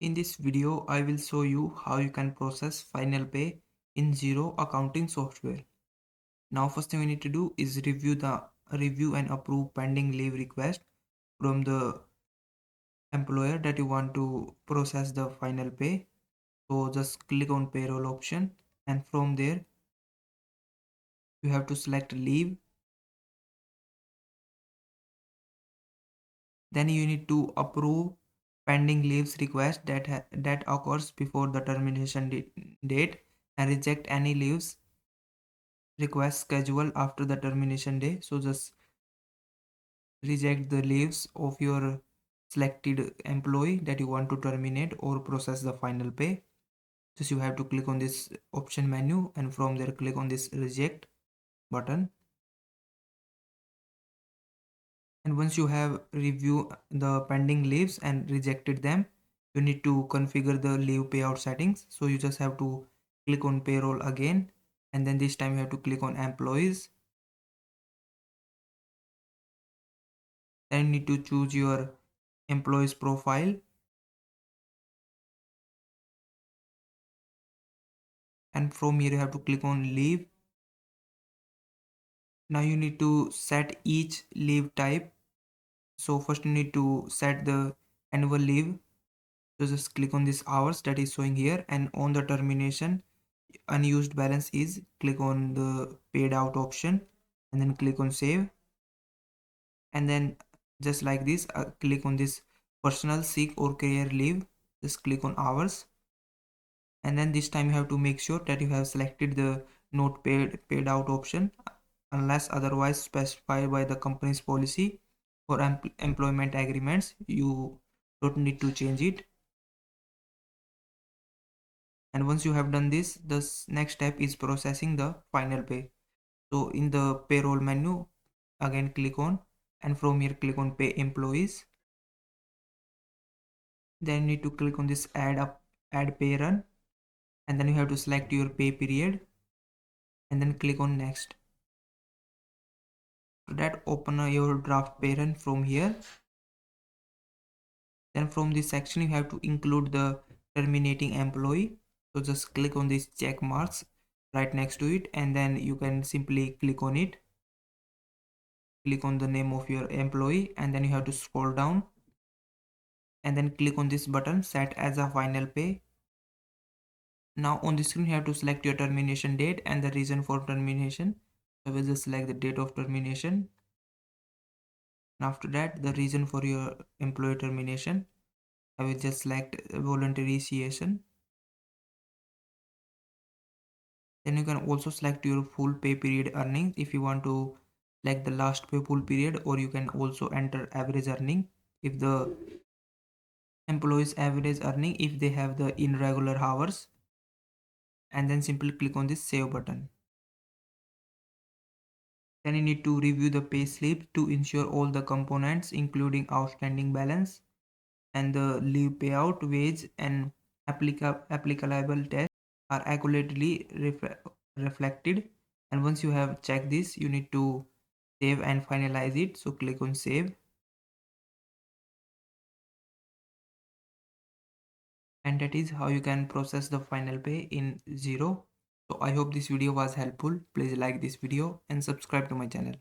In this video, I will show you how you can process final pay in Xero accounting software. Now, first thing we need to do is review and approve pending leave request from the employer that you want to process the final pay. So just click on payroll option, and from there you have to select leave. Then you need to approve pending leaves request that occurs before the termination date, and reject any leaves request schedule after the termination day. So just reject the leaves of your selected employee that you want to terminate or process the final pay. Just you have to click on this option menu, and from there click on this reject button. And once you have reviewed the pending leaves and rejected them, you need to configure the leave payout settings. So you just have to click on payroll again, and then this time you have to click on employees. Then you need to choose your employees profile, and from here you have to click on leave. Now you need to set each leave type. So first you need to set the annual leave. So just click on this hours that is showing here, and on the termination unused balance is, click on the paid out option, and then click on save. And then just like this, click on this personal, sick or career leave. Just click on hours, and then this time you have to make sure that you have selected the not paid out option unless otherwise specified by the company's policy or employment agreements. You don't need to change it. And once you have done this, the next step is processing the final pay. So in the payroll menu, again click on, and from here click on pay employees. Then you need to click on this add pay run, and then you have to select your pay period, and then click on next. So that open your draft pay run from here. Then from this section you have to include the terminating employee. So just click on these check marks right next to it, and then you can simply click on it. Click on the name of your employee, and then you have to scroll down, and then click on this button set as a final pay. Now on the screen you have to select your termination date and the reason for termination. I will just select the date of termination, and after that the reason for your employee termination. I will just select voluntary cessation. Then you can also select your full pay period earnings if you want to select the last pay full period, or you can also enter average earning if the employees average earning if they have the irregular hours, and then simply click on this save button. Then you need to review the pay slip to ensure all the components including outstanding balance and the leave payout, wage and applicable tax are accurately reflected. And once you have checked this, you need to save and finalize it. So click on save, and that is how you can process the final pay in Xero. So I hope this video was helpful. Please like this video and subscribe to my channel.